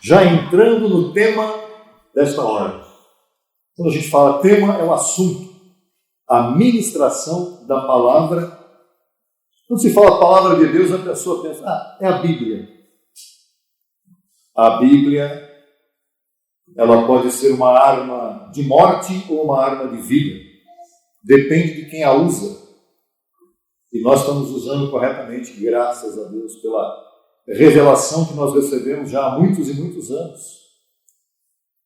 já entrando no tema desta hora. Quando a gente fala tema, é um assunto. A ministração da palavra. Quando se fala a palavra de Deus, a pessoa pensa, é a Bíblia. A Bíblia, ela pode ser uma arma de morte ou uma arma de vida. Depende de quem a usa. E nós estamos usando corretamente, graças a Deus, pela revelação que nós recebemos já há muitos e muitos anos,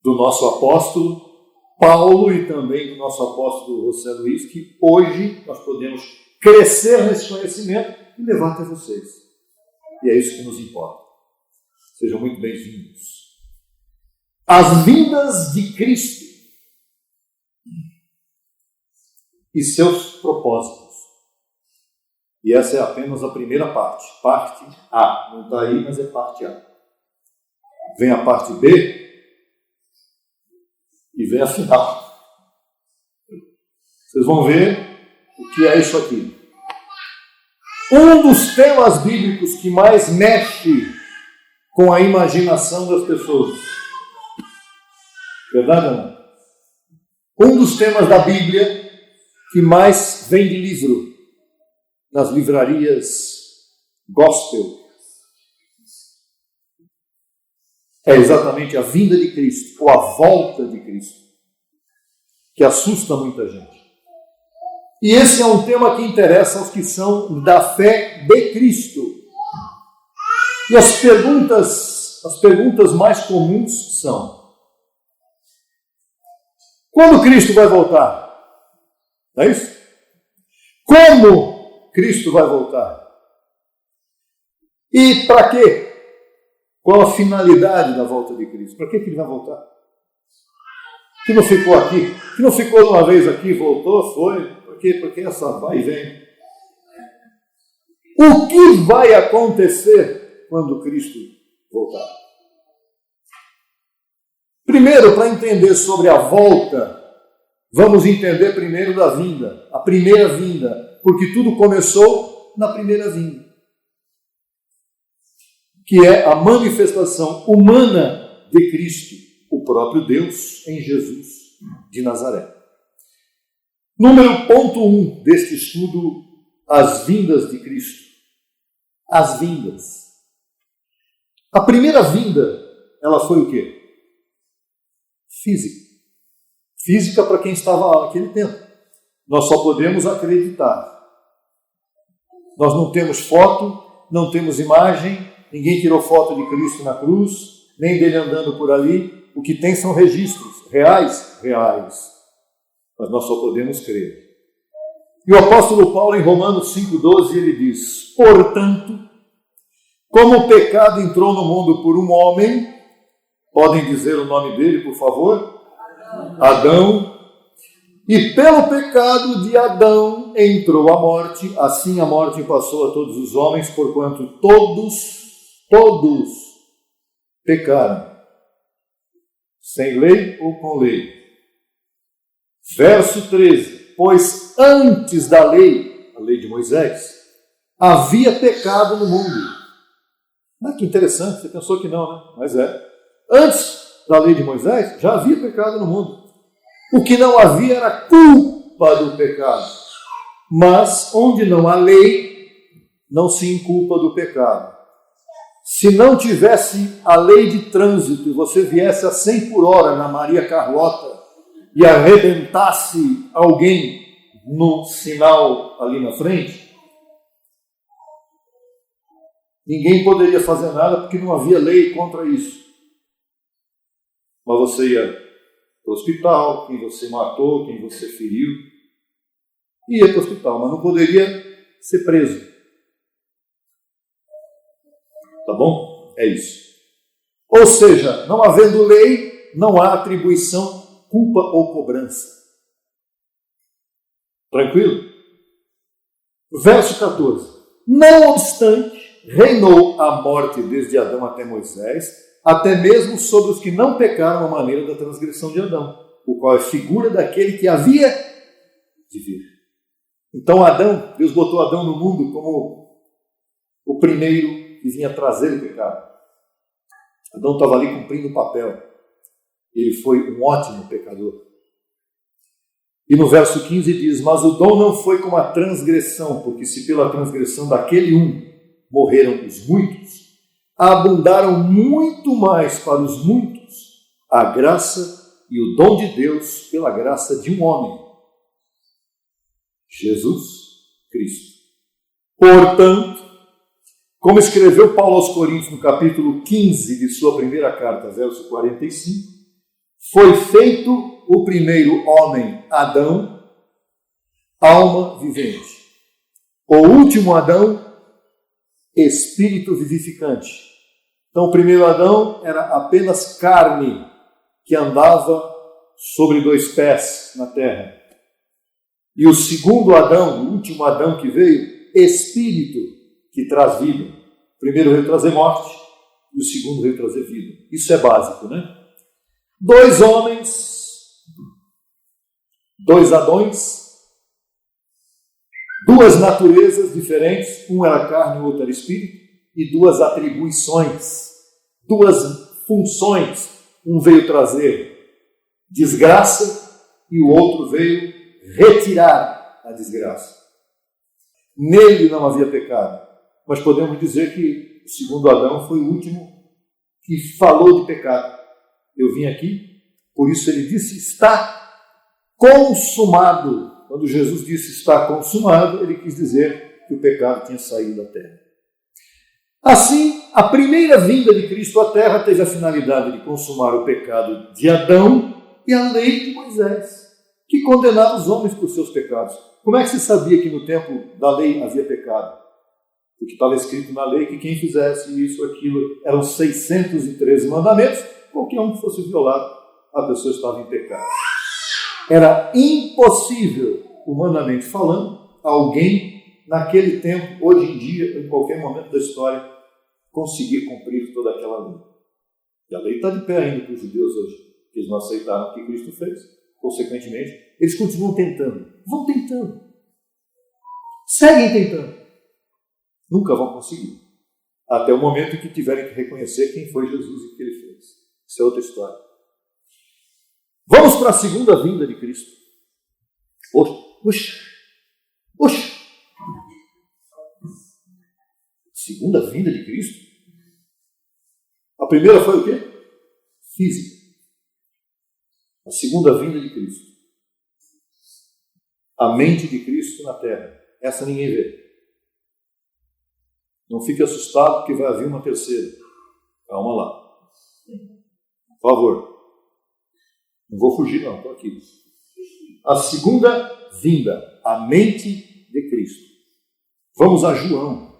do nosso apóstolo Paulo e também do nosso apóstolo José Luiz, que hoje nós podemos crescer nesse conhecimento e levar até vocês. E é isso que nos importa. Sejam muito bem-vindos. As vindas de Cristo e seus propósitos. E essa é apenas a primeira parte. Parte A. Não está aí, mas é parte A. Vem a parte B e vem a final. Vocês vão ver o que é isso aqui. Um dos temas bíblicos que mais mexe com a imaginação das pessoas. Verdade ou não? Um dos temas da Bíblia que mais vem de livro nas livrarias gospel é exatamente a vinda de Cristo, ou a volta de Cristo, que assusta muita gente. E esse é um tema que interessa aos que são da fé de Cristo. E as perguntas mais comuns são: quando Cristo vai voltar? Não é isso? Como Cristo vai voltar? E para quê? Qual a finalidade da volta de Cristo? Para que ele vai voltar? Que não ficou aqui? Que não ficou uma vez aqui, voltou, foi? Por quê? Porque essa vai e vem. O que vai acontecer quando Cristo voltar? Primeiro, para entender sobre a volta, vamos entender primeiro da vinda, a primeira vinda, porque tudo começou na primeira vinda, que é a manifestação humana de Cristo, o próprio Deus em Jesus de Nazaré. Número ponto 1 deste estudo, as vindas de Cristo. As vindas. A primeira vinda, ela foi o quê? Física. Física para quem estava lá naquele tempo. Nós só podemos acreditar. Nós não temos foto, não temos imagem, ninguém tirou foto de Cristo na cruz, nem dele andando por ali. O que tem são registros reais, mas nós só podemos crer. E o apóstolo Paulo, em Romanos 5,12, ele diz: portanto, como o pecado entrou no mundo por um homem, podem dizer o nome dele, por favor? Adão. E pelo pecado de Adão entrou a morte, assim a morte passou a todos os homens, porquanto todos pecaram, sem lei ou com lei. Verso 13, pois antes da lei, a lei de Moisés, havia pecado no mundo. Que interessante, você pensou que não, né? Mas é. Antes da lei de Moisés, já havia pecado no mundo. O que não havia era culpa do pecado. Mas onde não há lei, não se inculpa do pecado. Se não tivesse a lei de trânsito e você viesse a 100 por hora na Maria Carlota e arrebentasse alguém no sinal ali na frente, ninguém poderia fazer nada porque não havia lei contra isso. Mas você ia para o hospital, quem você matou, quem você feriu, ia para o hospital, mas não poderia ser preso. Tá bom? É isso. Ou seja, não havendo lei, não há atribuição, culpa ou cobrança. Tranquilo? Verso 14. Não obstante, reinou a morte desde Adão até Moisés, até mesmo sobre os que não pecaram à maneira da transgressão de Adão, o qual é figura daquele que havia de vir. Então Adão, Deus botou Adão no mundo como o primeiro que vinha trazer o pecado. Adão estava ali cumprindo o papel. Ele foi um ótimo pecador. E no verso 15 diz: mas o dom não foi como a transgressão, porque se pela transgressão daquele um morreram os muitos, abundaram muito mais para os muitos a graça e o dom de Deus pela graça de um homem, Jesus Cristo. Portanto, como escreveu Paulo aos Coríntios no capítulo 15 de sua primeira carta, verso 45, foi feito o primeiro homem, Adão, alma vivente. O último Adão, espírito vivificante. Então, o primeiro Adão era apenas carne que andava sobre dois pés na terra. E o segundo Adão, o último Adão que veio, espírito que traz vida. O primeiro veio trazer morte e o segundo veio trazer vida. Isso é básico, né? Dois homens, dois Adões, duas naturezas diferentes, um era carne e o outro era espírito, e duas atribuições, duas funções. Um veio trazer desgraça e o outro veio retirar a desgraça. Nele não havia pecado, mas podemos dizer que o segundo Adão foi o último que falou de pecado. Eu vim aqui, por isso ele disse: está consumado. Quando Jesus disse está consumado, ele quis dizer que o pecado tinha saído da terra. Assim, a primeira vinda de Cristo à terra teve a finalidade de consumar o pecado de Adão e a lei de Moisés, que condenava os homens por seus pecados. Como é que se sabia que no tempo da lei havia pecado? Porque estava escrito na lei que quem fizesse isso, aquilo, eram 613 mandamentos, qualquer um que fosse violado, a pessoa estava em pecado. Era impossível, humanamente falando, alguém naquele tempo, hoje em dia, em qualquer momento da história, conseguir cumprir toda aquela lei. E a lei está de pé ainda para os judeus hoje, que eles não aceitaram o que Cristo fez. Consequentemente, eles continuam tentando. Vão tentando. Seguem tentando. Nunca vão conseguir. Até o momento em que tiverem que reconhecer quem foi Jesus e o que ele fez. Isso é outra história. Vamos para a segunda vinda de Cristo. Oxe. Segunda vinda de Cristo? A primeira foi o quê? Física. A segunda vinda de Cristo. A mente de Cristo na terra. Essa ninguém vê. Não fique assustado porque vai haver uma terceira. Calma lá. Por favor. Não vou fugir não, estou aqui. A segunda vinda. A mente de Cristo. Vamos a João.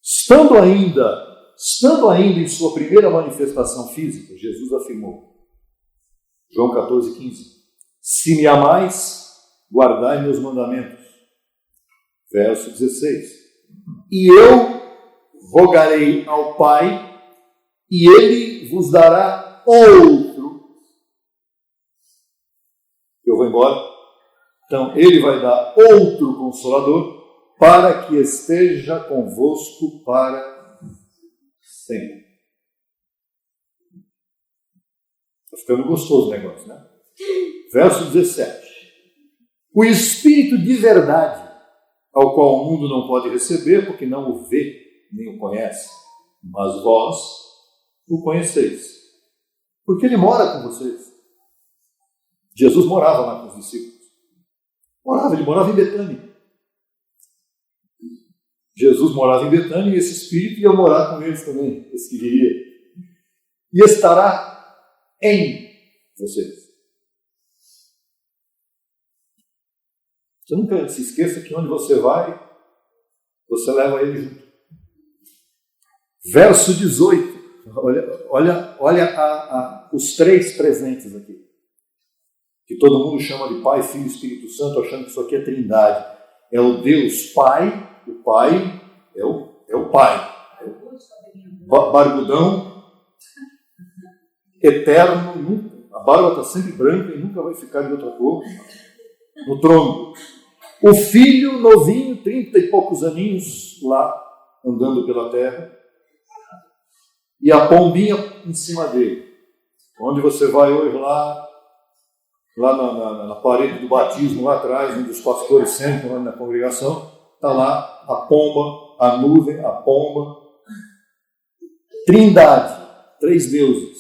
Estando ainda em sua primeira manifestação física, Jesus afirmou, João 14,15, se me amais, guardai meus mandamentos. Verso 16, e eu rogarei ao Pai, e ele vos dará outro. Eu vou embora. Então, ele vai dar outro Consolador, para que esteja convosco para sempre. Está ficando gostoso o negócio, né? Verso 17. O Espírito de verdade, ao qual o mundo não pode receber, porque não o vê, nem o conhece, mas vós o conheceis, porque ele mora com vocês. Jesus morava lá com os discípulos. Ele morava em Betânia. Jesus morava em Betânia e esse Espírito ia morar com eles também, esse que viria. E estará em vocês. Você nunca se esqueça que onde você vai, você leva ele junto. Verso 18. Olha os três presentes aqui. Que todo mundo chama de Pai, Filho e Espírito Santo, achando que isso aqui é trindade. É o Deus Pai. O Pai é o Pai. É o barbudão, eterno. A barba está sempre branca e nunca vai ficar de outra cor. No trono. O Filho novinho, 30 e poucos aninhos lá andando pela terra, e a pombinha em cima dele. Onde você vai hoje lá na parede do batismo, lá atrás, onde os pastores sentam lá na congregação, está lá a pomba, a nuvem, a pomba. Trindade, 3 deuses.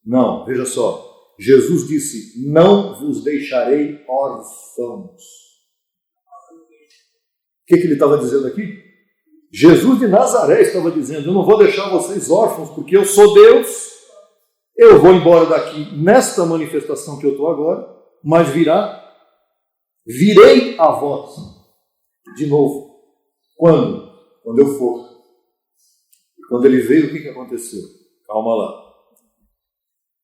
Não, veja só. Jesus disse, não vos deixarei órfãos. O que ele estava dizendo aqui? Jesus de Nazaré estava dizendo, eu não vou deixar vocês órfãos, porque eu sou Deus, eu vou embora daqui nesta manifestação que eu estou agora, mas virei a vós de novo. Quando? Quando eu for. Quando ele veio, o que aconteceu? Calma lá.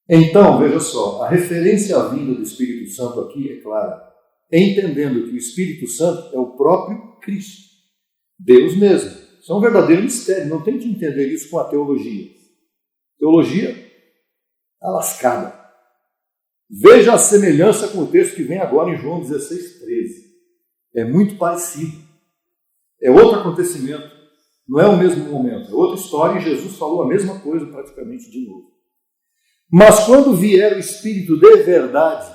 Então, veja só, a referência à vinda do Espírito Santo aqui é clara, entendendo que o Espírito Santo é o próprio Cristo, Deus mesmo. Isso é um verdadeiro mistério, não tente entender isso com a teologia. Teologia está lascada. Veja a semelhança com o texto que vem agora em João 16:13. É muito parecido. É outro acontecimento. Não é o mesmo momento. É outra história e Jesus falou a mesma coisa praticamente de novo. Mas quando vier o Espírito de verdade,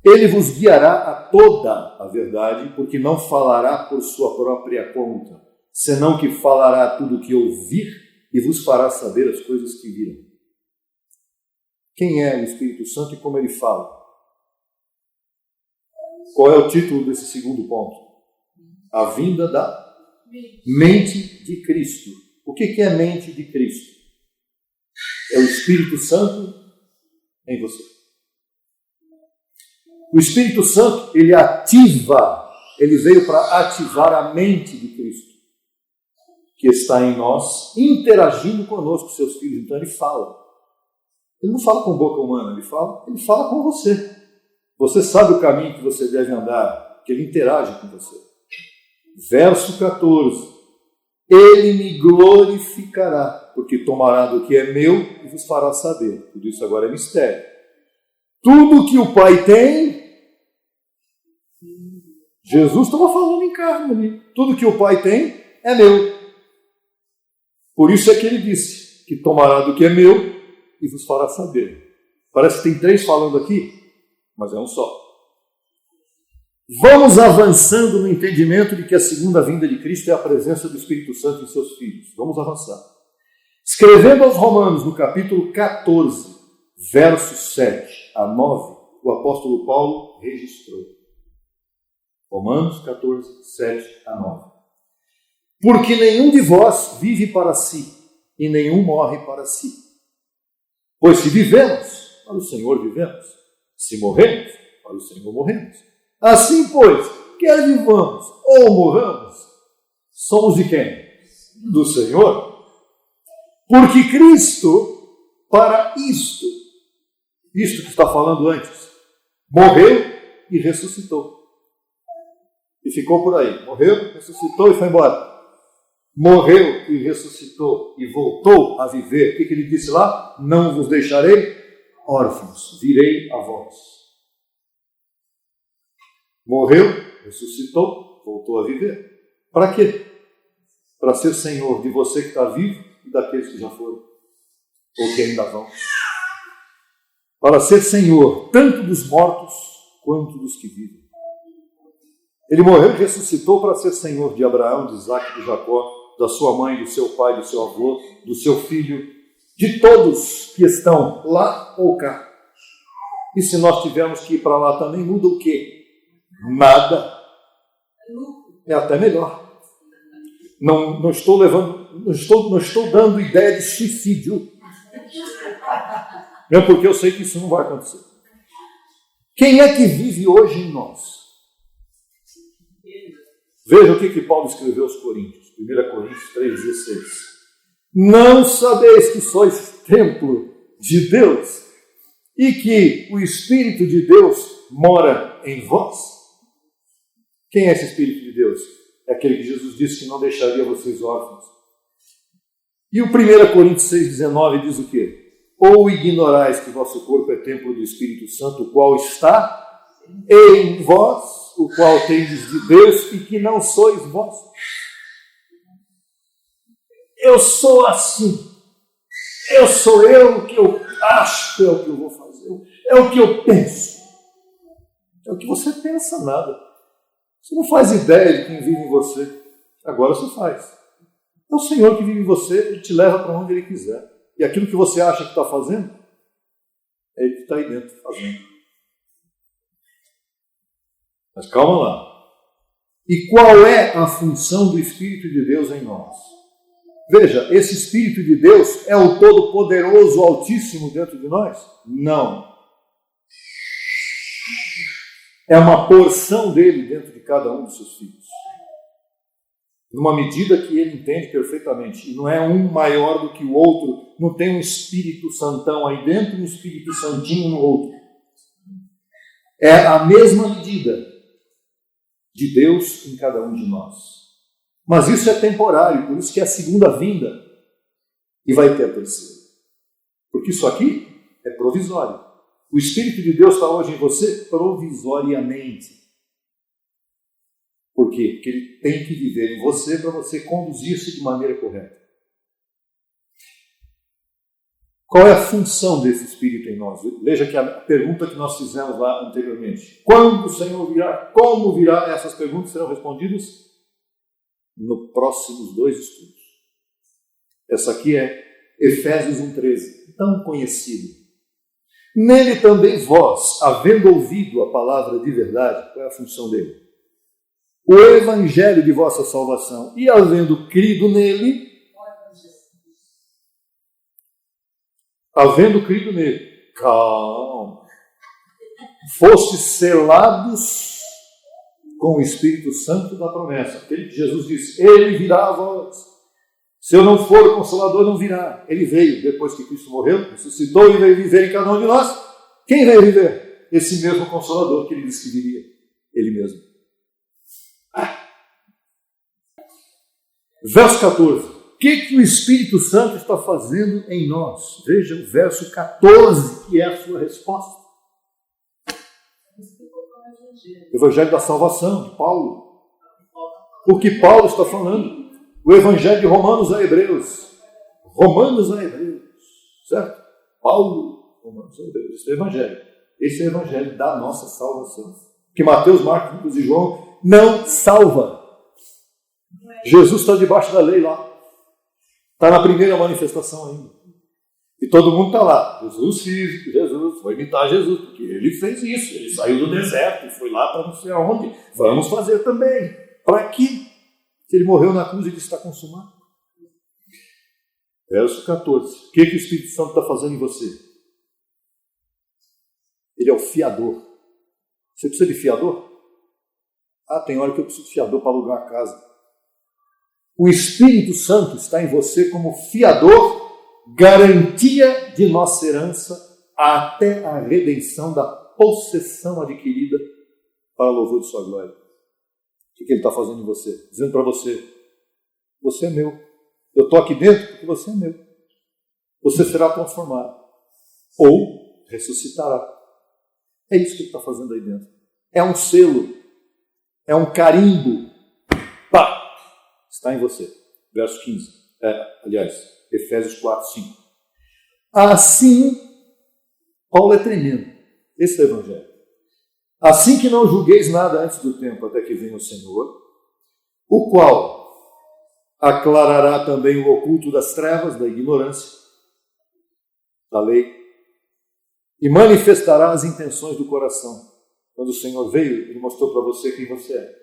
ele vos guiará a toda a verdade, porque não falará por sua própria conta, senão que falará tudo o que ouvir e vos fará saber as coisas que viram. Quem é o Espírito Santo e como ele fala? Qual é o título desse segundo ponto? A vinda da mente de Cristo. O que é mente de Cristo? É o Espírito Santo em você. O Espírito Santo, ele veio para ativar a mente de Cristo, que está em nós, interagindo conosco, seus filhos. Então ele fala. Ele não fala com boca humana, ele fala com você. Você sabe o caminho que você deve andar, porque ele interage com você. Verso 14. Ele me glorificará, porque tomará do que é meu e vos fará saber. Tudo isso agora é mistério. Tudo que o Pai tem, Jesus estava falando em carne ali. Tudo que o Pai tem é meu. Por isso é que ele disse que tomará do que é meu e vos fará saber. Parece que tem 3 falando aqui, mas é um só. Vamos avançando no entendimento de que a segunda vinda de Cristo é a presença do Espírito Santo em seus filhos. Vamos avançar. Escrevendo aos Romanos, no capítulo 14, versos 7 a 9, o apóstolo Paulo registrou. Romanos 14, 7 a 9. Porque nenhum de vós vive para si, e nenhum morre para si. Pois se vivemos, para o Senhor vivemos. Se morremos, para o Senhor morremos. Assim, pois, quer vivamos ou morramos, somos de quem? Do Senhor. Porque Cristo, para isto que está falando antes, morreu e ressuscitou. E ficou por aí. Morreu, ressuscitou e foi embora. Morreu e ressuscitou e voltou a viver. O que ele disse lá? Não vos deixarei órfãos, virei a vós. Morreu, ressuscitou, voltou a viver. Para quê? Para ser Senhor de você que está vivo e daqueles que já foram, ou que ainda vão. Para ser Senhor tanto dos mortos quanto dos que vivem. Ele morreu e ressuscitou para ser Senhor de Abraão, de Isaac, de Jacó, da sua mãe, do seu pai, do seu avô, do seu filho, de todos que estão lá ou cá. E se nós tivermos que ir para lá também, muda o quê? Nada. É até melhor. Não estou dando ideia de suicídio. É porque eu sei que isso não vai acontecer. Quem é que vive hoje em nós? Veja o que Paulo escreveu aos Coríntios. 1 Coríntios 3,16. Não sabeis que sois templo de Deus e que o Espírito de Deus mora em vós? Quem é esse Espírito de Deus? É aquele que Jesus disse que não deixaria vocês órfãos. E o 1 Coríntios 6,19 diz o quê? Ou ignorais que vosso corpo é templo do Espírito Santo, o qual está em vós, o qual tendes de Deus e que não sois vós. eu sou assim. Eu sou eu, o que eu acho é o que eu vou fazer. É o que eu penso. É o que você pensa, nada. Você não faz ideia de quem vive em você. Agora você faz. É o Senhor que vive em você, Ele te leva para onde Ele quiser. E aquilo que você acha que está fazendo, é Ele que está aí dentro fazendo. Mas calma lá. E qual é a função do Espírito de Deus em nós? Veja, esse Espírito de Deus é o Todo-Poderoso, Altíssimo dentro de nós? Não. É uma porção dele dentro de cada um dos seus filhos. Numa medida que ele entende perfeitamente. E não é um maior do que o outro. Não tem um Espírito Santão aí dentro e um Espírito Santinho no outro. É a mesma medida de Deus em cada um de nós. Mas isso é temporário, por isso que é a segunda vinda e vai ter a terceira. Porque isso aqui é provisório. O Espírito de Deus está hoje em você provisoriamente. Por quê? Porque Ele tem que viver em você para você conduzir-se de maneira correta. Qual é a função desse Espírito em nós? Veja que a pergunta que nós fizemos lá anteriormente. Quando o Senhor virá? Como virá? Essas perguntas serão respondidas nos próximos 2 estudos. Essa aqui é Efésios 1,13, tão conhecido. Nele também vós, havendo ouvido a palavra de verdade, qual é a função dele? O evangelho de vossa salvação, e havendo crido nele, calma, fostes selados com o Espírito Santo da promessa. Aquele que Jesus disse, Ele virá a vós. Se eu não for o Consolador, não virá. Ele veio depois que Cristo morreu, ressuscitou e veio viver em cada um de nós. Quem veio viver? Esse mesmo Consolador que Ele disse que viria. Ele mesmo. Verso 14. O que o Espírito Santo está fazendo em nós? Veja o verso 14, que é a sua resposta. Evangelho da salvação, de Paulo. O que Paulo está falando? O Evangelho de Romanos a Hebreus. Romanos a Hebreus. Certo? Paulo, Romanos a Hebreus. Esse é o Evangelho. Esse é o Evangelho da nossa salvação. Que Mateus, Marcos, Lucas e João não salva. Jesus está debaixo da lei lá. Está na primeira manifestação ainda. E todo mundo está lá. Jesus físico, Jesus, foi imitar Jesus, porque ele fez isso. Ele saiu do deserto e foi lá para não sei aonde. Vamos fazer também. Para quê? Ele morreu na cruz e ele está consumado. Verso 14. O que o Espírito Santo está fazendo em você? Ele é o fiador. Você precisa de fiador? Tem hora que eu preciso de fiador para alugar a casa. O Espírito Santo está em você como fiador, garantia de nossa herança até a redenção da possessão adquirida para o louvor de sua glória. O que ele está fazendo em você? Dizendo para você, você é meu. Eu estou aqui dentro porque você é meu. Você será transformado. Ou ressuscitará. É isso que ele está fazendo aí dentro. É um selo. É um carimbo. Pá! Está em você. Verso 15. Efésios 4, 5. Assim, Paulo é tremendo. Esse é o Evangelho. Assim que não julgueis nada antes do tempo, até que venha o Senhor, o qual aclarará também o oculto das trevas, da ignorância, da lei, e manifestará as intenções do coração. Quando o Senhor veio, Ele mostrou para você quem você é.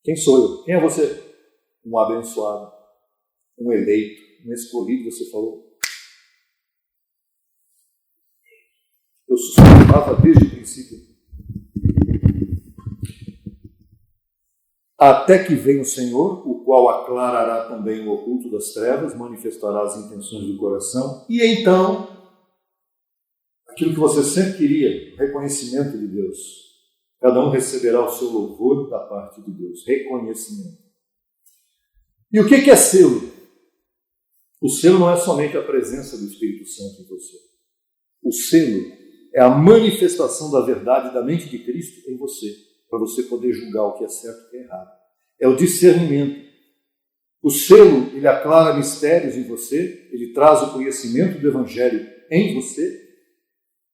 Quem sou eu? Quem é você? Um abençoado, um eleito, um escolhido, você falou. Eu suspeitava desde o princípio. Até que venha o Senhor, o qual aclarará também o oculto das trevas, manifestará as intenções do coração, e então, aquilo que você sempre queria, o reconhecimento de Deus. Cada um receberá o seu louvor da parte de Deus, reconhecimento. E o que é selo? O selo não é somente a presença do Espírito Santo em você. O selo é a manifestação da verdade da mente de Cristo em você, para você poder julgar o que é certo e o que é errado. É o discernimento. O selo, ele aclara mistérios em você, ele traz o conhecimento do Evangelho em você,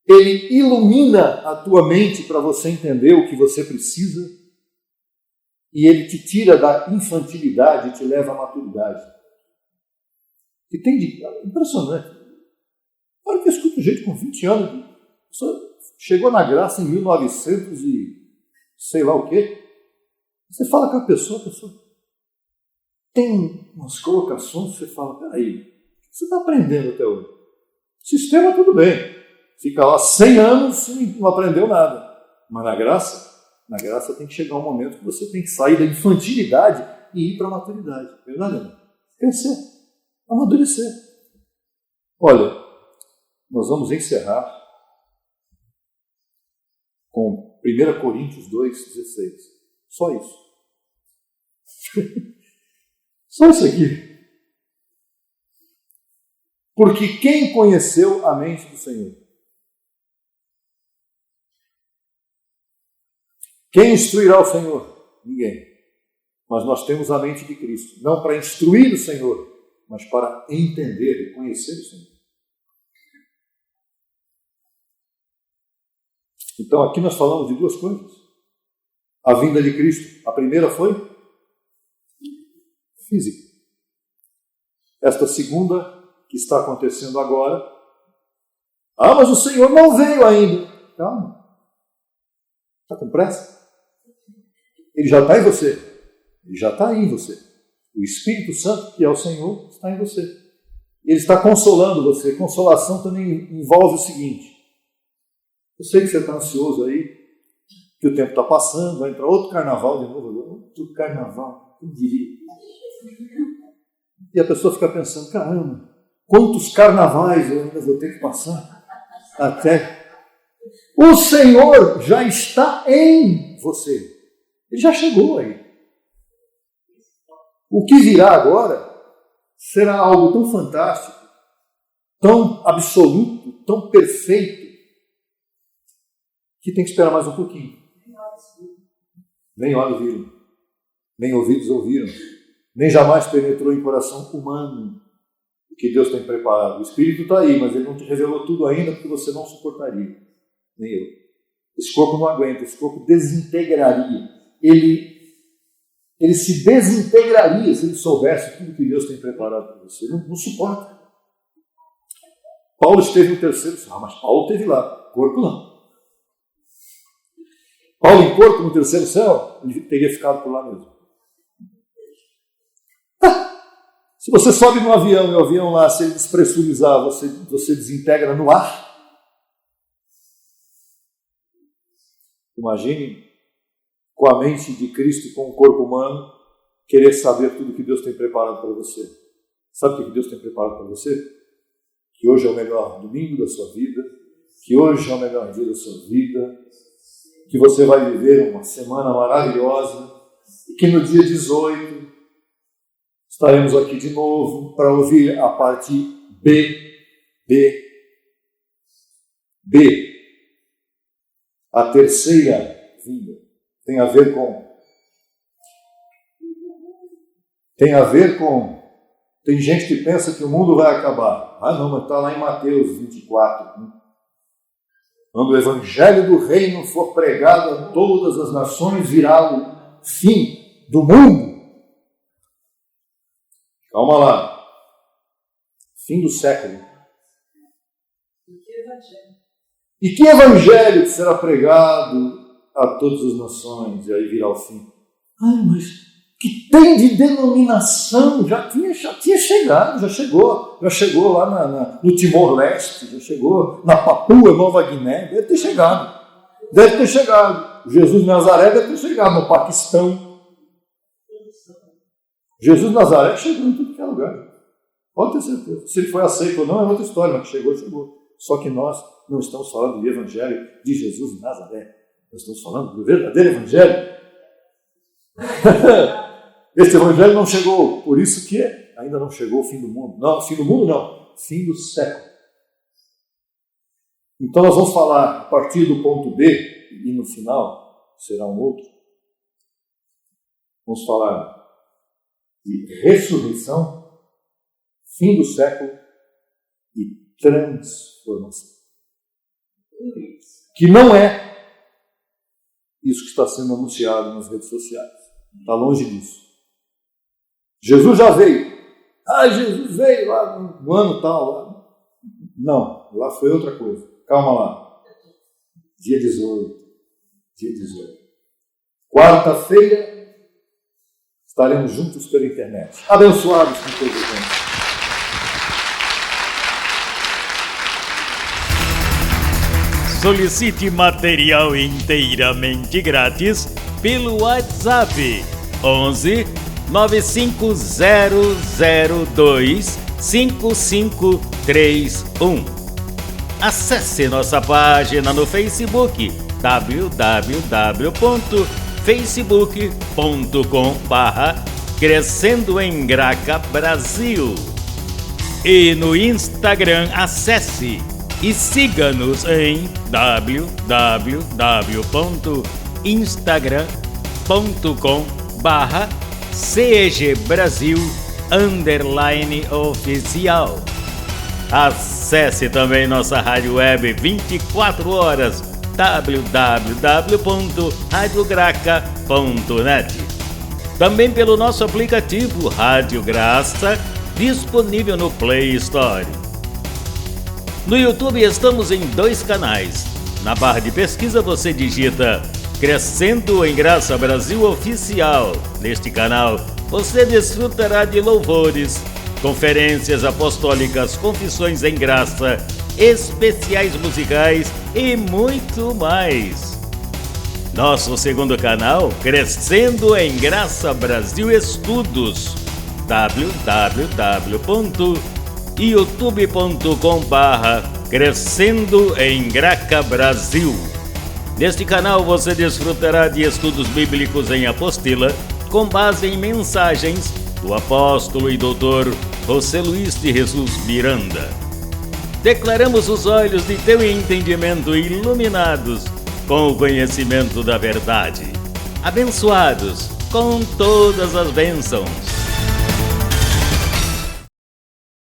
ele ilumina a tua mente para você entender o que você precisa, e ele te tira da infantilidade e te leva à maturidade. E tem de... impressionante. Olha que eu escuto gente com 20 anos, chegou na graça em 1900 e sei lá o quê. Você fala com a pessoa tem umas colocações que você fala, peraí, o que você está aprendendo até hoje? Sistema tudo bem, fica lá 100 anos e não aprendeu nada. Mas na graça tem que chegar um momento que você tem que sair da infantilidade e ir para a maturidade. Verdade? Crescer, amadurecer. Olha, nós vamos encerrar com 1 Coríntios 2,16. Só isso. Só isso aqui. Porque quem conheceu a mente do Senhor? Quem instruirá o Senhor? Ninguém. Mas nós temos a mente de Cristo, não para instruir o Senhor, mas para entender e conhecer o Senhor. Então aqui nós falamos de duas coisas. A vinda de Cristo. A primeira foi física. Esta segunda, que está acontecendo agora, mas o Senhor não veio ainda. Calma. Está com pressa? Ele já está em você. Ele já está aí em você. O Espírito Santo, que é o Senhor, está em você. Ele está consolando você. Consolação também envolve o seguinte. Eu sei que você está ansioso aí, que o tempo está passando, vai entrar outro carnaval de novo. Outro carnaval, eu diria. E a pessoa fica pensando, caramba, quantos carnavais eu ainda vou ter que passar até... O Senhor já está em você. Ele já chegou aí. O que virá agora será algo tão fantástico, tão absoluto, tão perfeito, que tem que esperar mais um pouquinho. Nem olhos viram, nem ouvidos ouviram, nem jamais penetrou em coração humano o que Deus tem preparado. O Espírito está aí, mas Ele não te revelou tudo ainda porque você não suportaria. Nem eu. Esse corpo não aguenta, esse corpo desintegraria. Ele se desintegraria se ele soubesse tudo que Deus tem preparado para você. Não suporta. Paulo esteve no terceiro céu, mas Paulo esteve lá, corpo não. Paulo em corpo no terceiro céu, ele teria ficado por lá mesmo. Se você sobe no avião e o avião lá, se ele despressurizar, você desintegra no ar. Imagine, com a mente de Cristo e com o corpo humano, querer saber tudo que Deus tem preparado para você. Sabe o que Deus tem preparado para você? Que hoje é o melhor domingo da sua vida, que hoje é o melhor dia da sua vida, que você vai viver uma semana maravilhosa e que no dia 18 estaremos aqui de novo para ouvir a parte B. A terceira vinda tem a ver com... Tem gente que pensa que o mundo vai acabar. Não, mas está lá em Mateus 24. Quando o Evangelho do Reino for pregado a todas as nações, virá o fim do mundo. Calma lá. Fim do século. E que evangelho que será pregado a todas as nações? E aí virá o fim. Mas que tem de denominação? Já tinha chegado, já chegou lá no Timor-Leste, já chegou na Papua Nova Guiné, deve ter chegado. Jesus de Nazaré deve ter chegado no Paquistão. Jesus de Nazaré chegou em tudo que é lugar. Pode ter certeza. Se ele foi aceito ou não é outra história, mas chegou. Só que nós não estamos falando do Evangelho de Jesus de Nazaré. Nós estamos falando do verdadeiro Evangelho. Esse Evangelho não chegou, por isso que ainda não chegou o fim do mundo. Não, fim do mundo não, fim do século. Então nós vamos falar a partir do ponto B, e no final será um outro. Vamos falar de ressurreição, fim do século e transformação. Que não é isso que está sendo anunciado nas redes sociais. Está longe disso. Jesus já veio. Jesus veio lá no ano tal. Lá. Não, lá foi outra coisa. Calma lá. Dia 18. Quarta-feira estaremos juntos pela internet. Abençoados com todos os Solicite material inteiramente grátis pelo WhatsApp 11 95002 5531. Acesse nossa página no Facebook www.facebook.com/Crescendo em Graca Brasil e no Instagram acesse e siga-nos em www.instagram.com/CEGBrasil_oficial. Acesse também nossa rádio web 24 horas www.radiograca.net. Também pelo nosso aplicativo Rádio Graça, disponível no Play Store. No YouTube estamos em 2 canais. Na barra de pesquisa você digita Crescendo em Graça Brasil Oficial. Neste canal você desfrutará de louvores, conferências apostólicas, confissões em graça, especiais musicais e muito mais. Nosso segundo canal, Crescendo em Graça Brasil Estudos, www.youtube.com/Crescendo em Graca Brasil. Neste canal você desfrutará de estudos bíblicos em apostila, com base em mensagens do apóstolo e doutor José Luiz de Jesus Miranda. Declaramos os olhos de teu entendimento iluminados com o conhecimento da verdade, abençoados com todas as bênçãos.